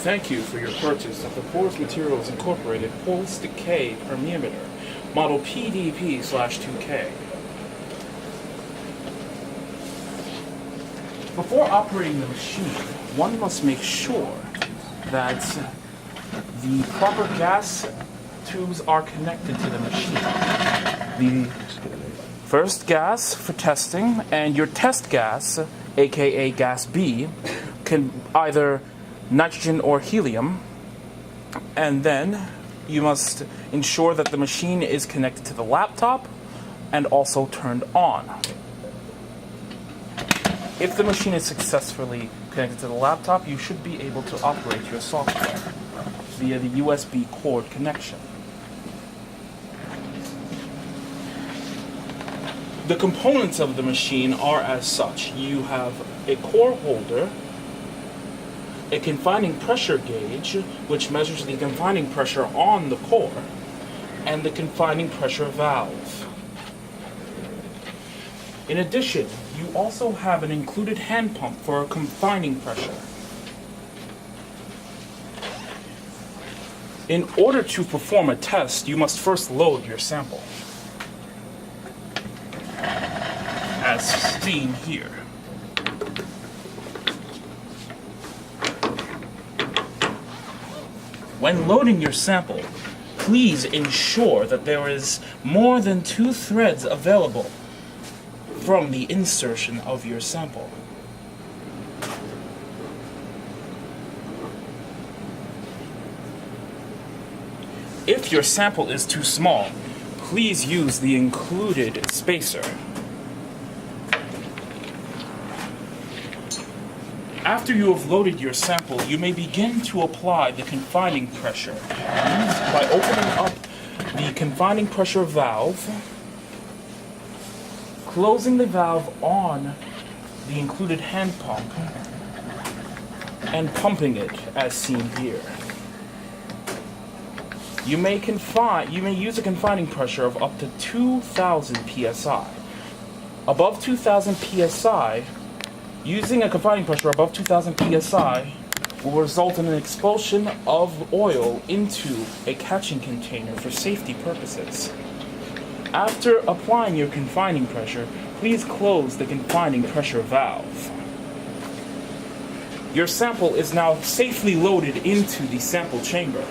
Thank you for your purchase of the Forest Materials Incorporated Pulse Decay Permeameter, model PDP/2K. Before operating the machine, one must make sure that the proper gas tubes are connected to the machine. The first gas for testing and your test gas, aka gas B, can either nitrogen or helium, and then you must ensure that the machine is connected to the laptop and also turned on. If the machine is successfully connected to the laptop, you should be able to operate your software via the USB cord connection. The components of the machine are as such. You have a core holder, a confining pressure gauge, which measures the confining pressure on the core, and the confining pressure valve. In addition, you also have an included hand pump for confining pressure. In order to perform a test, you must first load your sample, as seen here. When loading your sample, please ensure that there is more than 2 threads available from the insertion of your sample. If your sample is too small, please use the included spacer. After you have loaded your sample, you may begin to apply the confining pressure by opening up the confining pressure valve, closing the valve on the included hand pump, and pumping it as seen here. You may use a confining pressure of up to 2,000 psi. Above 2,000 psi, using a confining pressure above 2,000 psi will result in an expulsion of oil into a catching container for safety purposes. After applying your confining pressure, please close the confining pressure valve. Your sample is now safely loaded into the sample chamber.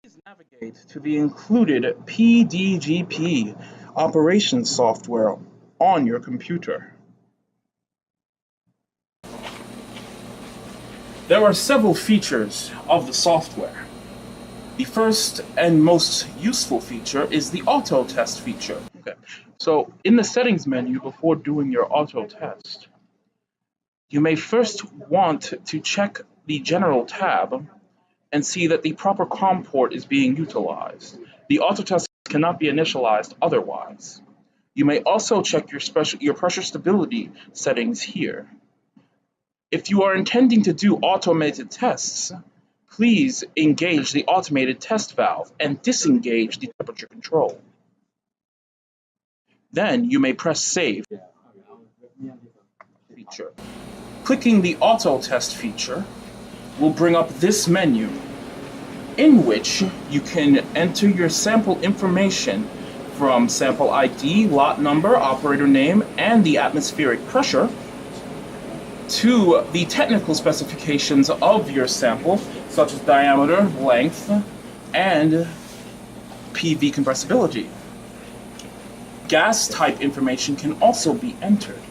Please navigate to the included PDP operations software on your computer. There are several features of the software. The first and most useful feature is the auto test feature. So in the settings menu before doing your auto test, you may first want to check the general tab and see that the proper COM port is being utilized. The auto test cannot be initialized otherwise. You may also check your pressure stability settings here. If you are intending to do automated tests, please engage the automated test valve and disengage the temperature control. Then you may press save feature. Clicking the auto test feature will bring up this menu, in which you can enter your sample information from sample ID, lot number, operator name, and the atmospheric pressure, to the technical specifications of your sample, such as diameter, length, and PV compressibility. Gas type information can also be entered,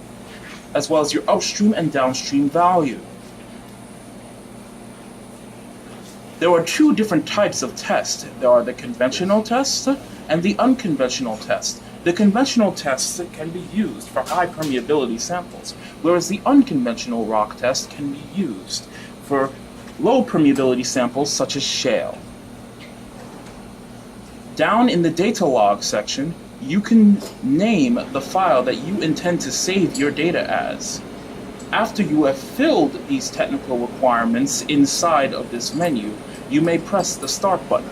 as well as your upstream and downstream value. There are 2 different types of tests. There are the conventional test and the unconventional test. The conventional tests can be used for high permeability samples, whereas the unconventional rock test can be used for low permeability samples such as shale. Down in the data log section, you can name the file that you intend to save your data as. After you have filled these technical requirements inside of this menu, you may press the Start button,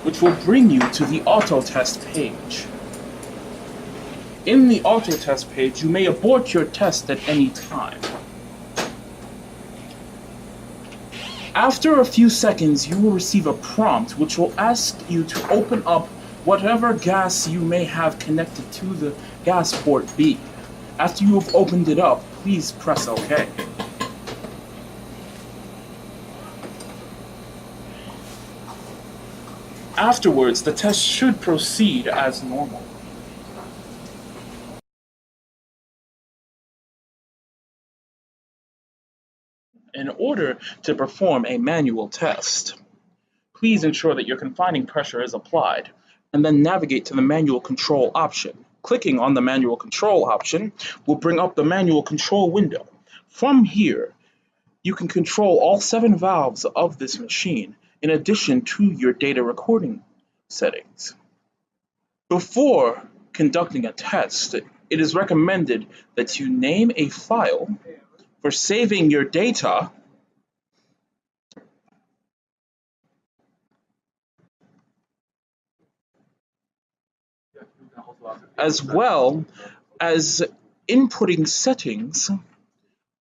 which will bring you to the auto test page. In the auto test page, you may abort your test at any time. After a few seconds, you will receive a prompt which will ask you to open up whatever gas you may have connected to the gas port B. After you have opened it up, please press OK. Afterwards, the test should proceed as normal. In order to perform a manual test, please ensure that your confining pressure is applied, and then navigate to the manual control option. Clicking on the manual control option will bring up the manual control window. From here, you can control all 7 valves of this machine, in addition to your data recording settings. Before conducting a test, it is recommended that you name a file for saving your data as well as inputting settings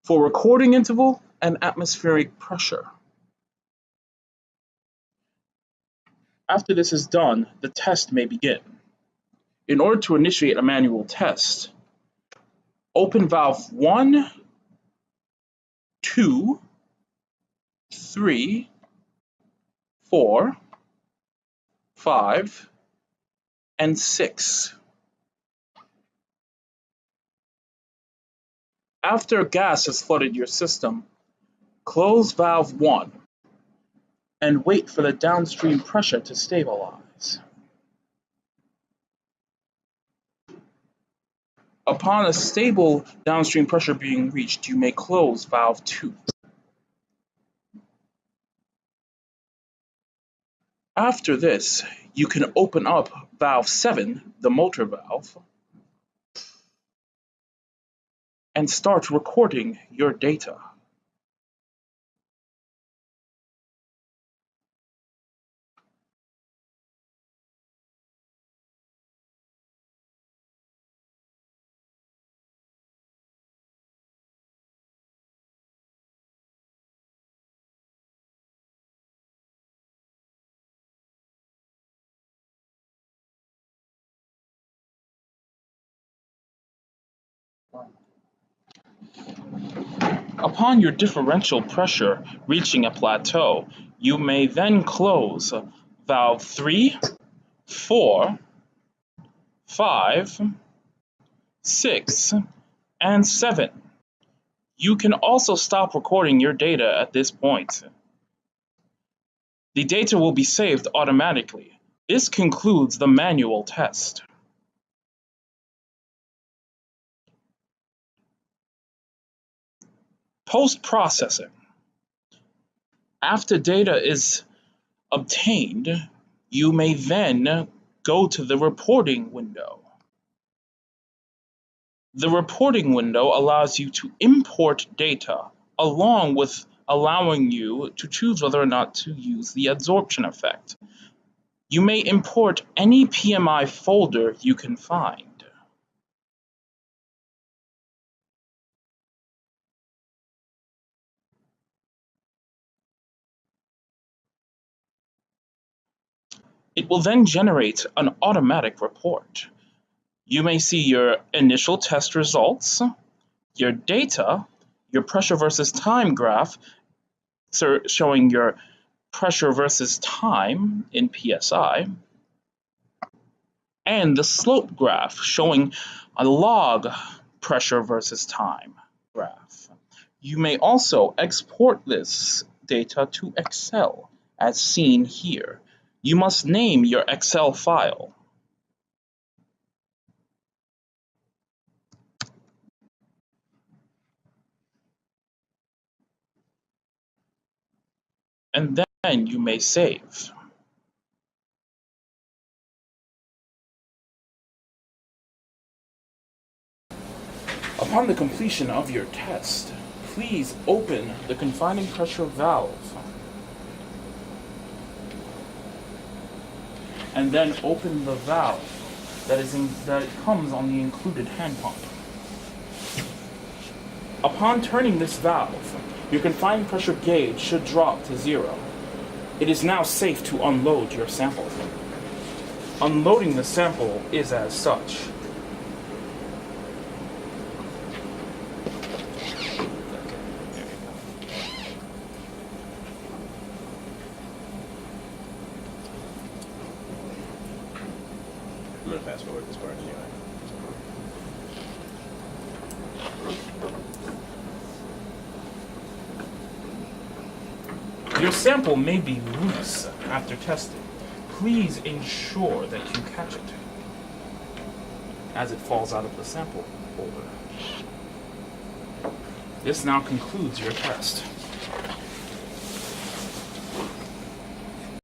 for recording interval and atmospheric pressure. After this is done, the test may begin. In order to initiate a manual test, open valve 1, 2, 3, 4, 5, and 6. After gas has flooded your system, close valve 1 and wait for the downstream pressure to stabilize. Upon a stable downstream pressure being reached, you may close valve 2. After this, you can open up valve 7, the motor valve, and start recording your data. Upon your differential pressure reaching a plateau, you may then close valve 3, 4, 5, 6, and 7. You can also stop recording your data at this point. The data will be saved automatically. This concludes the manual test. Post-processing. After data is obtained, you may then go to the reporting window. The reporting window allows you to import data, along with allowing you to choose whether or not to use the adsorption effect. You may import any PMI folder you can find. It will then generate an automatic report. You may see your initial test results, your data, your pressure versus time graph, showing your pressure versus time in PSI, and the slope graph showing a log pressure versus time graph. You may also export this data to Excel, as seen here. You must name your Excel file. And then you may save. Upon the completion of your test, please open the confining pressure valve and then open the valve that it comes on the included hand pump. Upon turning this valve, your confined pressure gauge should drop to 0. It is now safe to unload your sample. Unloading the sample is as such. I'm going to fast forward this part anyway. Your sample may be loose after testing. Please ensure that you catch it as it falls out of the sample holder. This now concludes your test.